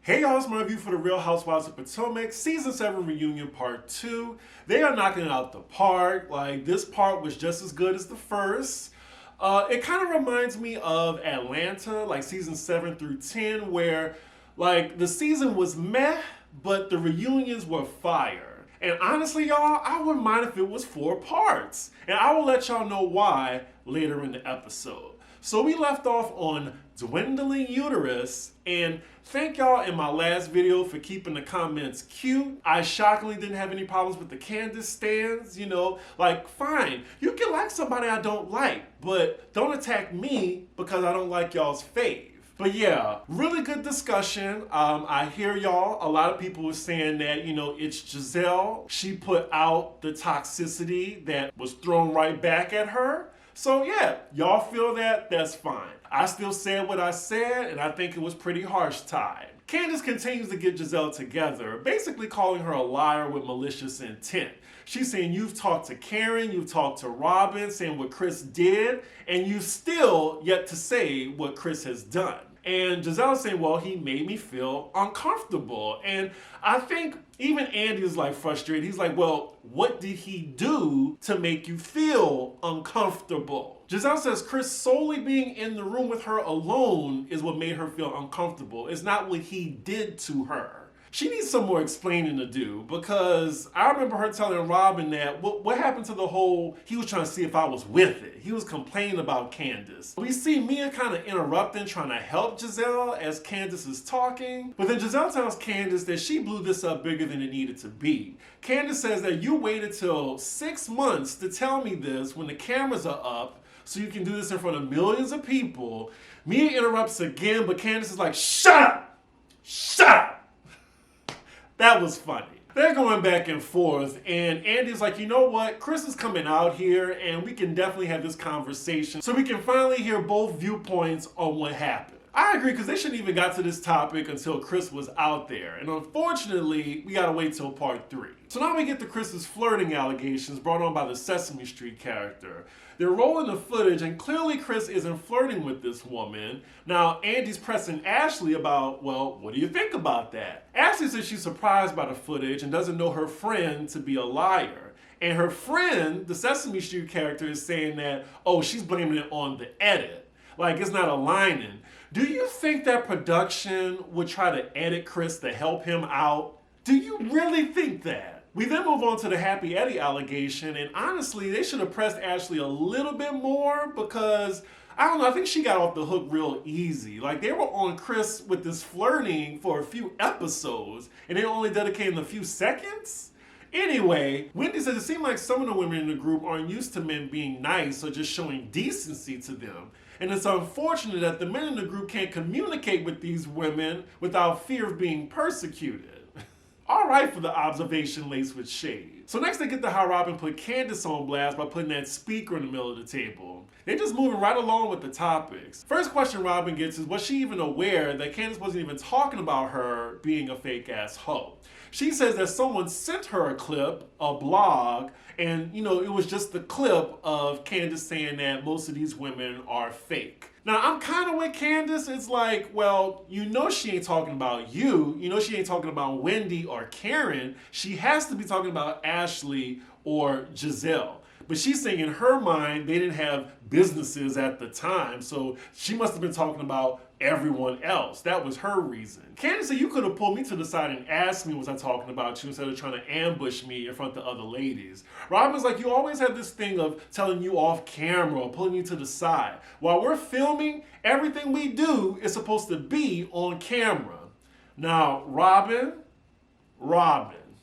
Hey y'all, it's my review for the Real Housewives of Potomac, Season 7 Reunion Part 2. They are knocking it out the park. Like, this part was just as good as the first. It kind of reminds me of Atlanta, like Season 7 through 10, where, like, the season was meh, but the reunions were fire. And honestly, y'all, I wouldn't mind if it was 4 parts. And I will let y'all know why later in the episode. So we left off on dwindling uterus, and thank y'all in my last video for keeping the comments cute. I shockingly didn't have any problems with the Candace stands, you know, like fine, you can like somebody I don't like, but don't attack me because I don't like y'all's fave. But yeah, really good discussion. I hear y'all, a lot of people were saying that, you know, it's Giselle. She put out the toxicity that was thrown right back at her. So yeah, y'all feel that, that's fine. I still said what I said, and I think it was pretty harsh tied. Candace continues to get Giselle together, basically calling her a liar with malicious intent. She's saying you've talked to Karen, you've talked to Robin, saying what Chris did, and you've still yet to say what Chris has done. And Giselle's saying, well, he made me feel uncomfortable. And I think even Andy is like frustrated. He's like, well, what did he do to make you feel uncomfortable? Giselle says Chris solely being in the room with her alone is what made her feel uncomfortable. It's not what he did to her. She needs some more explaining to do, because I remember her telling Robin that what happened to the whole, he was trying to see if I was with it. He was complaining about Candace. We see Mia kind of interrupting, trying to help Giselle as Candace is talking. But then Giselle tells Candace that she blew this up bigger than it needed to be. Candace says that you waited till 6 months to tell me this when the cameras are up, so you can do this in front of millions of people. Mia interrupts again, but Candace is like, shut up! Shut up! That was funny. They're going back and forth, and Andy's like, you know what? Chris is coming out here, and we can definitely have this conversation so we can finally hear both viewpoints on what happened. I agree, because they shouldn't even got to this topic until Chris was out there. And unfortunately, we gotta wait till part 3. So now we get to Chris's flirting allegations brought on by the Sesame Street character. They're rolling the footage, and clearly Chris isn't flirting with this woman. Now, Andy's pressing Ashley about, well, what do you think about that? Ashley says she's surprised by the footage and doesn't know her friend to be a liar. And her friend, the Sesame Street character, is saying that, oh, she's blaming it on the edit. Like, it's not aligning. Do you think that production would try to edit Chris to help him out? Do you really think that? We then move on to the Happy Eddie allegation, and honestly, they should have pressed Ashley a little bit more because, I don't know, I think she got off the hook real easy. Like, they were on Chris with this flirting for a few episodes, and they only dedicated a few seconds? Anyway, Wendy says it seemed like some of the women in the group aren't used to men being nice or just showing decency to them. And it's unfortunate that the men in the group can't communicate with these women without fear of being persecuted. All right for the observation laced with shade. So next they get to how Robin put Candace on blast by putting that speaker in the middle of the table. They're just moving right along with the topics. First question Robin gets is, was she even aware that Candace wasn't even talking about her being a fake ass hoe? She says that someone sent her a clip, a blog, and you know, it was just the clip of Candace saying that most of these women are fake. Now, I'm kind of with Candace. It's like, well, you know she ain't talking about you. You know she ain't talking about Wendy or Karen. She has to be talking about Ashley or Giselle. But she's saying in her mind, they didn't have businesses at the time, so she must have been talking about everyone else. That was her reason. Candace said, you could have pulled me to the side and asked me was I talking about you instead of trying to ambush me in front of the other ladies. Robin's like, you always have this thing of telling you off camera or pulling you to the side. While we're filming, everything we do is supposed to be on camera. Now, Robin.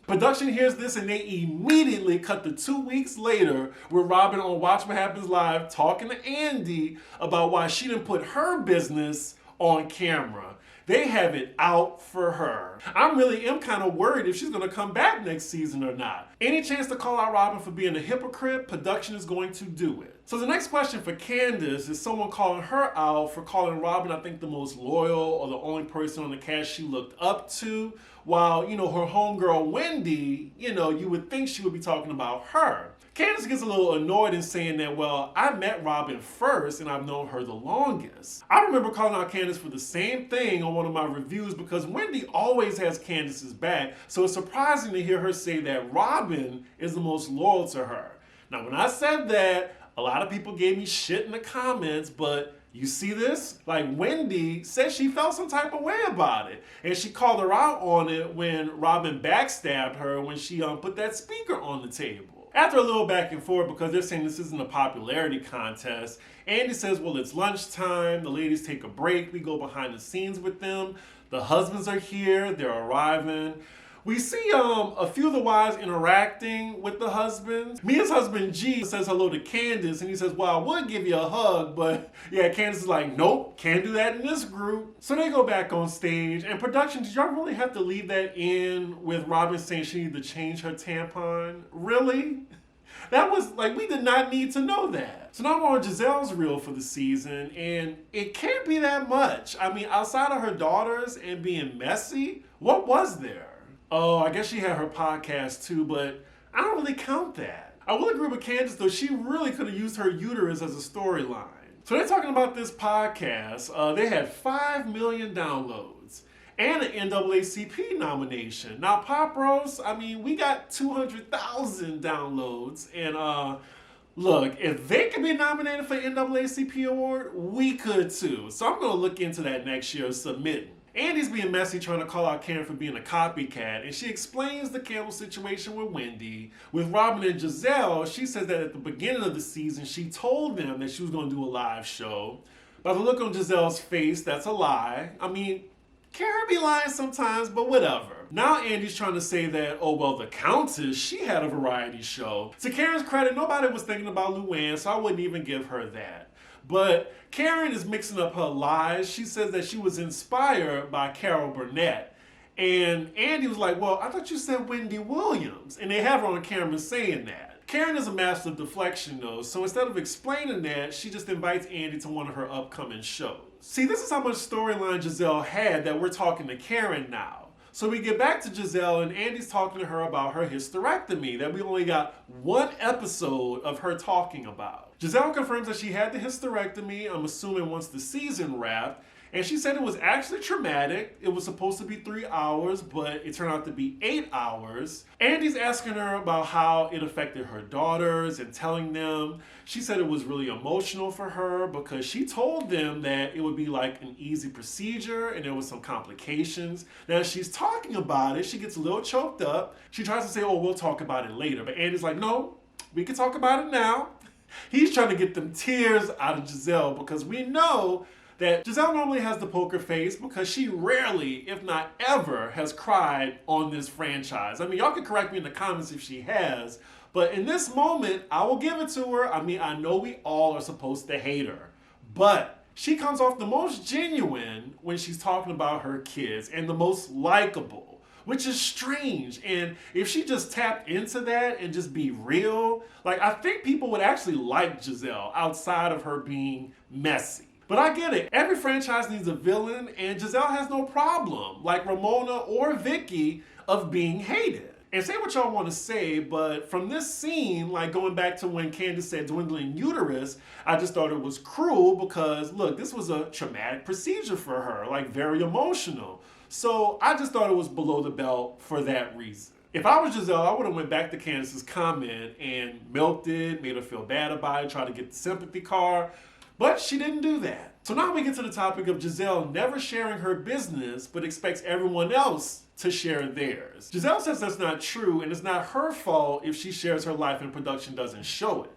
Production hears this and they immediately cut to 2 weeks later with Robin on Watch What Happens Live talking to Andy about why she didn't put her business on camera. They have it out for her. I really am kind of worried if she's going to come back next season or not. Any chance to call out Robin for being a hypocrite, production is going to do it. So the next question for Candace is someone calling her out for calling Robin, I think, the most loyal or the only person on the cast she looked up to. While, her homegirl Wendy, you would think she would be talking about her. Candace gets a little annoyed in saying that, well, I met Robin first and I've known her the longest. I remember calling out Candace for the same thing on one of my reviews because Wendy always has Candace's back, so it's surprising to hear her say that Robin is the most loyal to her. Now, when I said that, a lot of people gave me shit in the comments, but you see this? Like, Wendy said she felt some type of way about it. And she called her out on it when Robin backstabbed her when she put that speaker on the table. After a little back and forth, because they're saying this isn't a popularity contest, Andy says, well, it's lunchtime. The ladies take a break. We go behind the scenes with them. The husbands are here. They're arriving. We see a few of the wives interacting with the husbands. Mia's husband G says hello to Candace and he says, well, I would give you a hug, but yeah, Candace is like, nope, can't do that in this group. So they go back on stage, and production, did y'all really have to leave that in with Robin saying she needed to change her tampon? Really? That was like, we did not need to know that. So now we're on Giselle's reel for the season, and it can't be that much. I mean, outside of her daughters and being messy, what was there? Oh, I guess she had her podcast too, but I don't really count that. I will agree with Candace, though, she really could have used her uterus as a storyline. So they're talking about this podcast. They had 5 million downloads and an NAACP nomination. Now, Pop Roast, I mean, we got 200,000 downloads. And look, if they could be nominated for NAACP award, we could too. So I'm going to look into that next year, submitting. Andy's being messy trying to call out Karen for being a copycat, and she explains the Campbell situation with Wendy. With Robin and Giselle, she says that at the beginning of the season, she told them that she was going to do a live show. By the look on Giselle's face, that's a lie. I mean, Karen be lying sometimes, but whatever. Now Andy's trying to say that, oh, well, the Countess, she had a variety show. To Karen's credit, nobody was thinking about Luann, so I wouldn't even give her that. But Karen is mixing up her lies. She says that she was inspired by Carol Burnett. And Andy was like, well, I thought you said Wendy Williams. And they have her on camera saying that. Karen is a master of deflection, though, so instead of explaining that, she just invites Andy to one of her upcoming shows. See, this is how much storyline Giselle had that we're talking to Karen now. So we get back to Giselle, and Andy's talking to her about her hysterectomy that we only got one episode of her talking about. Giselle confirms that she had the hysterectomy, I'm assuming once the season wrapped, and she said it was actually traumatic. It was supposed to be 3 hours, but it turned out to be 8 hours. Andy's asking her about how it affected her daughters and telling them. She said it was really emotional for her because she told them that it would be like an easy procedure and there was some complications. Now, as she's talking about it, she gets a little choked up. She tries to say, oh, we'll talk about it later. But Andy's like, no, we can talk about it now. He's trying to get them tears out of Giselle because we know that Giselle normally has the poker face because she rarely, if not ever, has cried on this franchise. I mean, y'all can correct me in the comments if she has, but in this moment, I will give it to her. I mean, I know we all are supposed to hate her, but she comes off the most genuine when she's talking about her kids and the most likable, which is strange. And if she just tapped into that and just be real, like, I think people would actually like Giselle outside of her being messy. But I get it. Every franchise needs a villain, and Giselle has no problem, like Ramona or Vicky, of being hated. And say what y'all want to say, but from this scene, like going back to when Candace said dwindling uterus, I just thought it was cruel because, look, this was a traumatic procedure for her, like very emotional. So I just thought it was below the belt for that reason. If I was Giselle, I would have went back to Candace's comment and milked it, made her feel bad about it, tried to get the sympathy card. But she didn't do that. So now we get to the topic of Giselle never sharing her business, but expects everyone else to share theirs. Giselle says that's not true, and it's not her fault if she shares her life and production doesn't show it.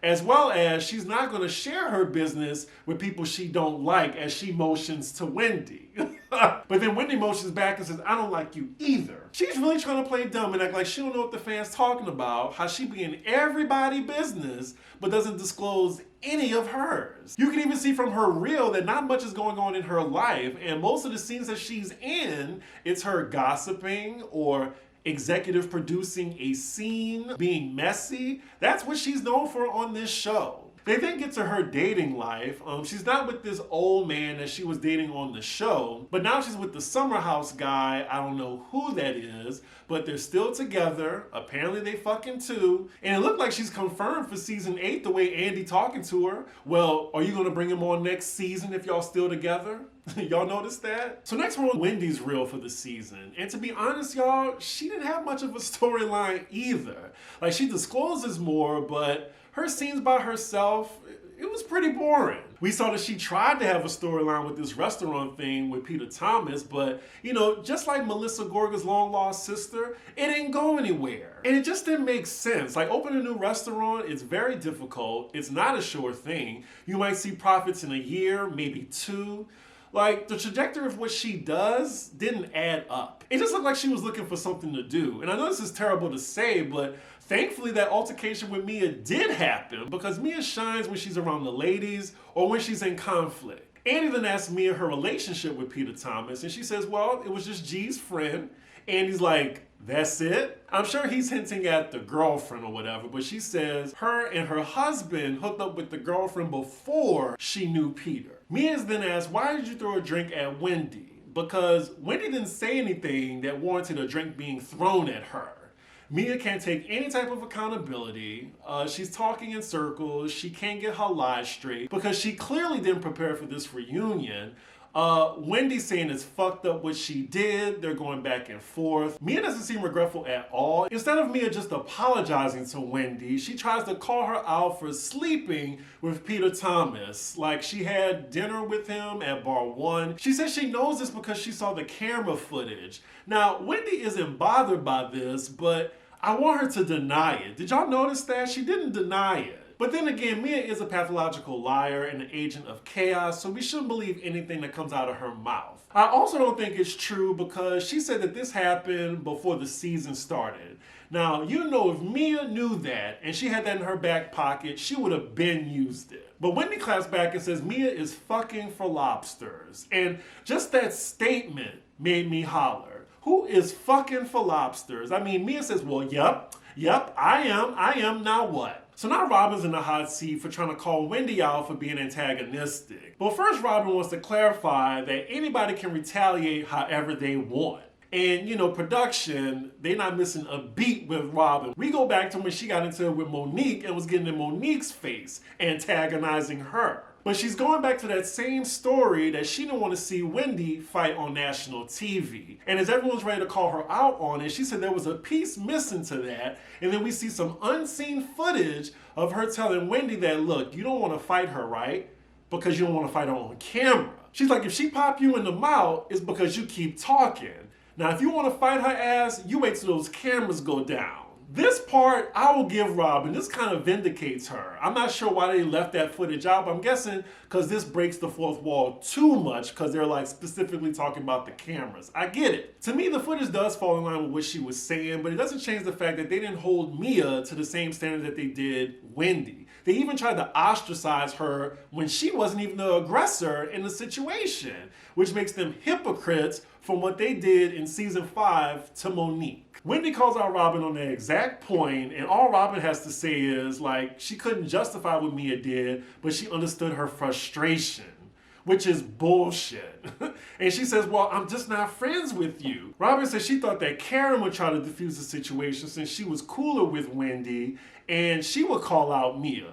As well as she's not going to share her business with people she don't like as she motions to Wendy. But then Wendy motions back and says, I don't like you either. She's really trying to play dumb and act like she don't know what the fans talking about, how she be in everybody's business, but doesn't disclose any of hers. You can even see from her reel that not much is going on in her life, and most of the scenes that she's in, it's her gossiping or executive producing a scene, being messy. That's what she's known for on this show. They then get to her dating life. She's not with this old man that she was dating on the show, but now she's with the summer house guy. I don't know who that is, but they're still together. Apparently they fucking too. And it looked like she's confirmed for season 8 the way Andy talking to her. Well, are you gonna bring him on next season if y'all still together? Y'all notice that? So next we're on Wendy's reel for the season. And to be honest, y'all, she didn't have much of a storyline either. Like, she discloses more, but her scenes by herself, it was pretty boring. We saw that she tried to have a storyline with this restaurant thing with Pt.2, but, you know, just like Melissa Gorga's long-lost sister, it didn't go anywhere. And it just didn't make sense. Like, opening a new restaurant, it's very difficult. It's not a sure thing. You might see profits in a year, maybe 2. Like, the trajectory of what she does didn't add up. It just looked like she was looking for something to do. And I know this is terrible to say, but thankfully that altercation with Mia did happen, because Mia shines when she's around the ladies or when she's in conflict. Andy then asked Mia her relationship with Pt.2, and she says, well, it was just G's friend. Andy's like, that's it? I'm sure he's hinting at the girlfriend or whatever, but she says her and her husband hooked up with the girlfriend before she knew Peter. Mia is then asked, why did you throw a drink at Wendy? Because Wendy didn't say anything that warranted a drink being thrown at her. Mia can't take any type of accountability. She's talking in circles. She can't get her lies straight because she clearly didn't prepare for this reunion. Wendy's saying it's fucked up what she did. They're going back and forth. Mia doesn't seem regretful at all. Instead of Mia just apologizing to Wendy, she tries to call her out for sleeping with Pt.2. Like, she had dinner with him at bar 1. She says she knows this because she saw the camera footage. Now, Wendy isn't bothered by this, but I want her to deny it. Did y'all notice that? She didn't deny it. But then again, Mia is a pathological liar and an agent of chaos, so we shouldn't believe anything that comes out of her mouth. I also don't think it's true because she said that this happened before the season started. Now, you know, if Mia knew that and she had that in her back pocket, she would have been used it. But Wendy claps back and says Mia is fucking for lobsters. And just that statement made me holler. Who is fucking for lobsters? I mean, Mia says, well, yep, I am, now what? So now Robin's in the hot seat for trying to call Wendy out for being antagonistic. But first, Robin wants to clarify that anybody can retaliate however they want. And, you know, production, they're not missing a beat with Robin. We go back to when she got into it with Monique and was getting in Monique's face, antagonizing her. But she's going back to that same story that she didn't want to see Wendy fight on national TV. And as everyone's ready to call her out on it, she said there was a piece missing to that. And then we see some unseen footage of her telling Wendy that, look, you don't want to fight her, right? Because you don't want to fight her on camera. She's like, if she pop you in the mouth, it's because you keep talking. Now, if you want to fight her ass, you wait till those cameras go down. This part, I will give Robin. This kind of vindicates her. I'm not sure why they left that footage out, but I'm guessing because this breaks the fourth wall too much because they're like specifically talking about the cameras. I get it. To me, the footage does fall in line with what she was saying, but it doesn't change the fact that they didn't hold Mia to the same standard that they did Wendy. They even tried to ostracize her when she wasn't even the aggressor in the situation, which makes them hypocrites from what they did in season 5 to Monique. Wendy calls out Robin on that exact point, and all Robin has to say is, like, she couldn't justify what Mia did, but she understood her frustration, which is bullshit. And she says, well, I'm just not friends with you. Robin says she thought that Karen would try to defuse the situation since she was cooler with Wendy, and she would call out Mia.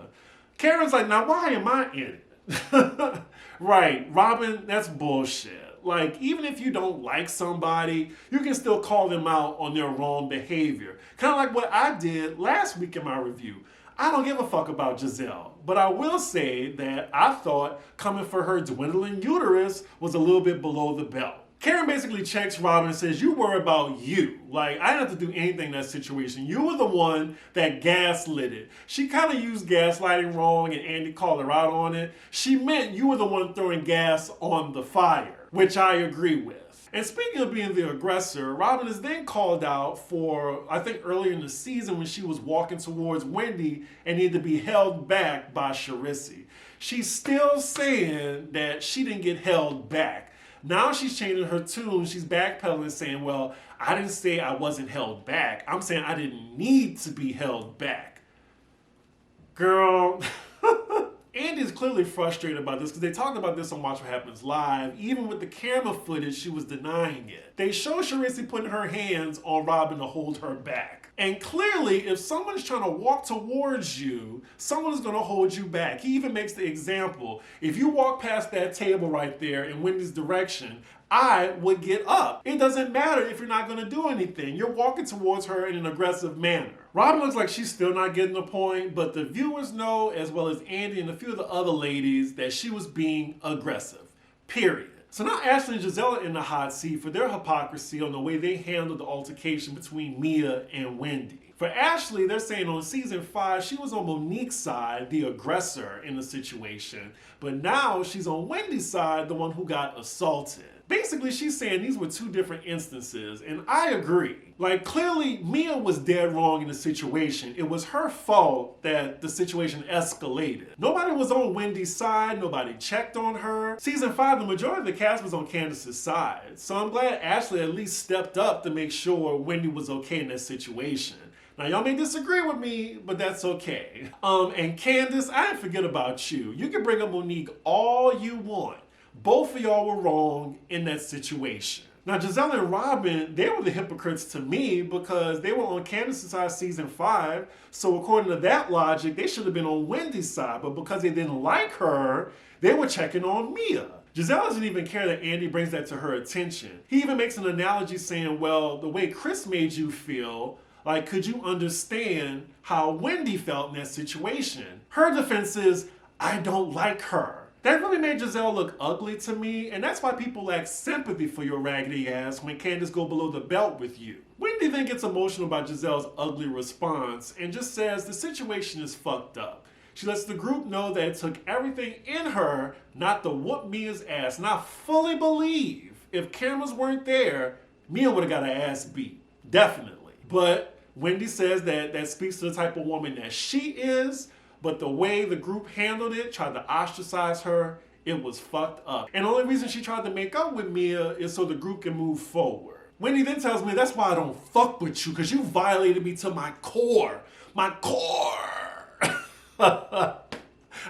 Karen's like, now why am I in it? Right, Robin, that's bullshit. Like, even if you don't like somebody, you can still call them out on their wrong behavior. Kind of like what I did last week in my review. I don't give a fuck about Giselle, but I will say that I thought coming for her dwindling uterus was a little bit below the belt. Karen basically checks Robin and says, you worry about you. Like, I didn't have to do anything in that situation. You were the one that gaslit it. She kind of used gaslighting wrong and Andy called her out on it. She meant you were the one throwing gas on the fire, which I agree with. And speaking of being the aggressor, Robin is then called out for, I think earlier in the season when she was walking towards Wendy and needed to be held back by Charisse. She's still saying that she didn't get held back. Now she's changing her tune. She's backpedaling saying, well, I didn't say I wasn't held back. I'm saying I didn't need to be held back. Girl, Andy is clearly frustrated about this because they talked about this on Watch What Happens Live. Even with the camera footage, she was denying it. They show Charisse putting her hands on Robin to hold her back. And clearly, if someone's trying to walk towards you, someone is going to hold you back. He even makes the example. If you walk past that table right there in Wendy's direction, I would get up. It doesn't matter if you're not going to do anything. You're walking towards her in an aggressive manner. Robin looks like she's still not getting the point, but the viewers know, as well as Andy and a few of the other ladies, that she was being aggressive. Period. So now Ashley and Giselle are in the hot seat for their hypocrisy on the way they handled the altercation between Mia and Wendy. For Ashley, they're saying on season 5, she was on Monique's side, the aggressor in the situation, but now she's on Wendy's side, the one who got assaulted. Basically, she's saying these were two different instances, and I agree. Like, clearly, Mia was dead wrong in the situation. It was her fault that the situation escalated. Nobody was on Wendy's side. Nobody checked on her. Season 5, the majority of the cast was on Candace's side. So I'm glad Ashley at least stepped up to make sure Wendy was okay in that situation. Now, y'all may disagree with me, but that's okay. And Candace, I didn't forget about you. You can bring up Monique all you want. Both of y'all were wrong in that situation. Now, Giselle and Robin, they were the hypocrites to me because they were on Candace's side season 5. So according to that logic, they should have been on Wendy's side. But because they didn't like her, they were checking on Mia. Giselle doesn't even care that Andy brings that to her attention. He even makes an analogy saying, well, the way Chris made you feel, like, could you understand how Wendy felt in that situation? Her defense is, I don't like her. That really made Giselle look ugly to me, and that's why people lack sympathy for your raggedy ass when Candace go below the belt with you. Wendy then gets emotional about Giselle's ugly response and just says the situation is fucked up. She lets the group know that it took everything in her not to whoop Mia's ass, and I fully believe if cameras weren't there, Mia would have got her ass beat. Definitely. But Wendy says that speaks to the type of woman that she is. But the way the group handled it, tried to ostracize her, it was fucked up. And the only reason she tried to make up with Mia is so the group can move forward. Wendy then tells me, that's why I don't fuck with you, because you violated me to my core. My core. I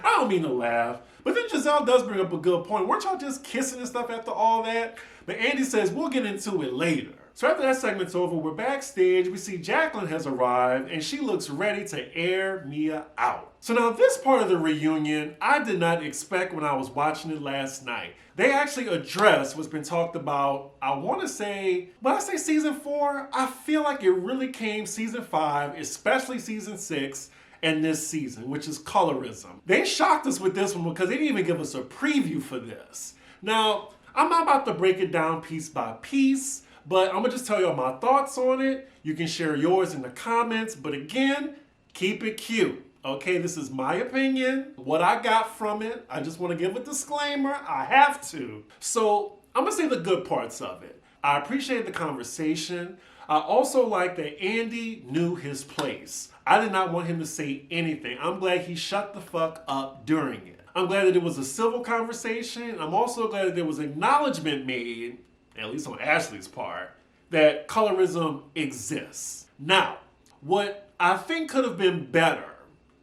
don't mean to laugh. But then Giselle does bring up a good point. Weren't y'all just kissing and stuff after all that? But Andy says, we'll get into it later. So after that segment's over, we're backstage. We see Jacqueline has arrived, and she looks ready to air Mia out. So now this part of the reunion, I did not expect when I was watching it last night. They actually addressed what's been talked about, I want to say, when I say season 4, I feel like it really came season 5, especially season 6, and this season, which is colorism. They shocked us with this one because they didn't even give us a preview for this. Now, I'm not about to break it down piece by piece, but I'm gonna just tell y'all my thoughts on it. You can share yours in the comments, but again, keep it cute. Okay, this is my opinion, what I got from it. I just wanna give a disclaimer, I have to. So I'm gonna say the good parts of it. I appreciate the conversation. I also like that Andy knew his place. I did not want him to say anything. I'm glad he shut the fuck up during it. I'm glad that it was a civil conversation. I'm also glad that there was acknowledgement made, at least on Ashley's part, that colorism exists. Now, what I think could have been better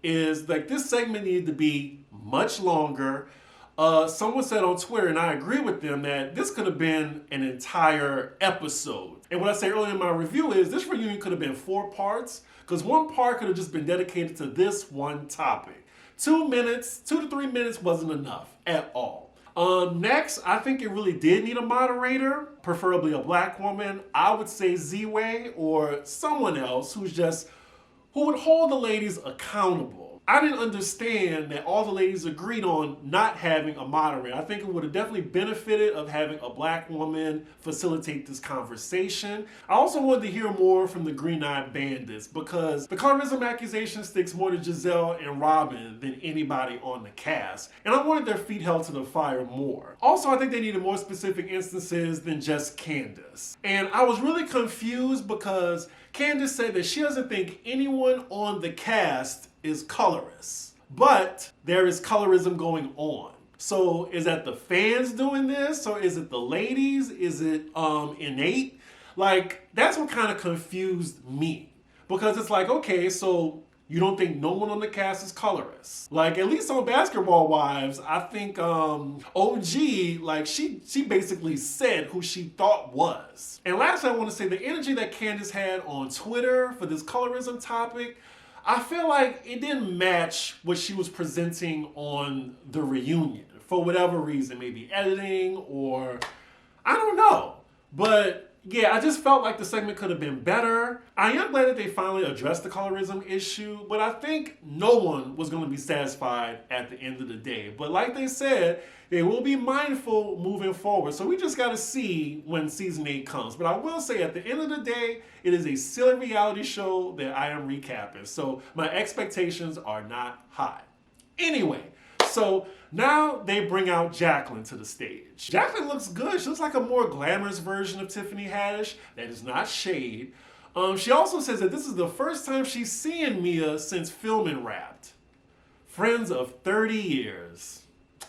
is like this segment needed to be much longer. Someone said on Twitter, and I agree with them, that this could have been an entire episode. And what I said earlier in my review is this reunion could have been 4 parts, because one part could have just been dedicated to this one topic. 2 to 3 minutes wasn't enough at all. Next, I think it really did need a moderator, preferably a black woman. I would say Z-Way or someone else who would hold the ladies accountable. I didn't understand that all the ladies agreed on not having a moderator. I think it would have definitely benefited of having a black woman facilitate this conversation. I also wanted to hear more from the Green-Eyed Bandits because the colorism accusation sticks more to Giselle and Robin than anybody on the cast. And I wanted their feet held to the fire more. Also, I think they needed more specific instances than just Candace. And I was really confused because Candace said that she doesn't think anyone on the cast is colorist, but there is colorism going on. So is that the fans doing this, or is it the ladies? Is it innate? Like, that's what kind of confused me, because it's like, okay, so You don't think no one on the cast is colorist. Like, at least on Basketball Wives, I think OG, like, she basically said who she thought was. And lastly, I want to say the energy that Candace had on Twitter for this colorism topic, I feel like it didn't match what she was presenting on the reunion. For whatever reason, maybe editing or I don't know. But yeah, I just felt like the segment could have been better. I am glad that they finally addressed the colorism issue, but I think no one was going to be satisfied at the end of the day. But like they said, they will be mindful moving forward. So we just got to see when season 8 comes. But I will say at the end of the day, it is a silly reality show that I am recapping. So my expectations are not high. Anyway, so now they bring out Jacqueline to the stage. Jacqueline looks good. She looks like a more glamorous version of Tiffany Haddish. That is not shade. She also says that this is the first time she's seeing Mia since filming Wrapped. Friends of 30 years.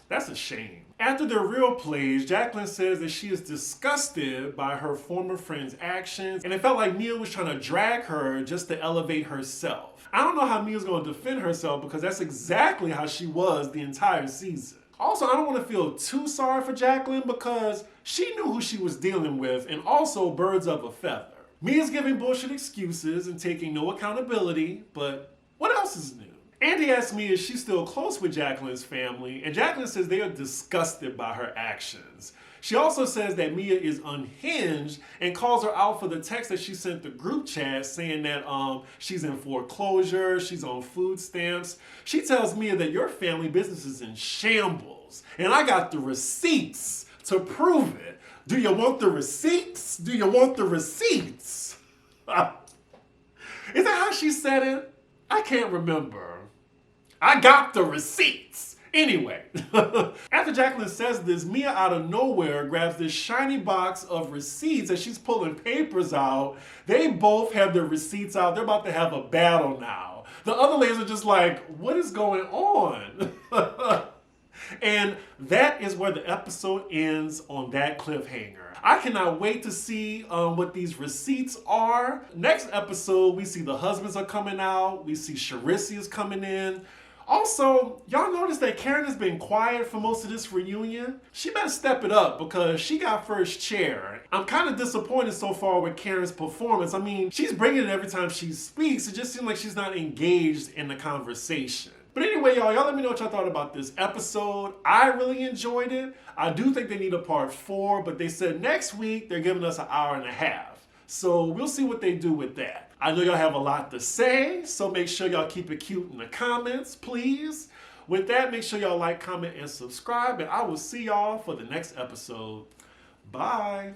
That's a shame. After their real plays, Jacqueline says that she is disgusted by her former friend's actions, and it felt like Mia was trying to drag her just to elevate herself. I don't know how Mia's going to defend herself because that's exactly how she was the entire season. Also, I don't want to feel too sorry for Jacqueline because she knew who she was dealing with, and also birds of a feather. Mia's giving bullshit excuses and taking no accountability, but what else is new? Andy asks Mia if she's still close with Jacqueline's family, and Jacqueline says they are disgusted by her actions. She also says that Mia is unhinged and calls her out for the text that she sent the group chat saying that she's in foreclosure, she's on food stamps. She tells Mia that your family business is in shambles, and I got the receipts to prove it. Do you want the receipts? Do you want the receipts? Is that how she said it? I can't remember. I got the receipts. Anyway, after Jacqueline says this, Mia out of nowhere grabs this shiny box of receipts as she's pulling papers out. They both have their receipts out. They're about to have a battle now. The other ladies are just like, what is going on? And that is where the episode ends on that cliffhanger. I cannot wait to see what these receipts are. Next episode, we see the husbands are coming out. We see Charisse is coming in. Also, y'all notice that Karen has been quiet for most of this reunion? She better step it up because she got first chair. I'm kind of disappointed so far with Karen's performance. I mean, she's bringing it every time she speaks. It just seems like she's not engaged in the conversation. But anyway, y'all let me know what y'all thought about this episode. I really enjoyed it. I do think they need a part 4, but they said next week they're giving us an hour and a half. So we'll see what they do with that. I know y'all have a lot to say, so make sure y'all keep it cute in the comments, please. With that, make sure y'all like, comment, and subscribe, and I will see y'all for the next episode. Bye.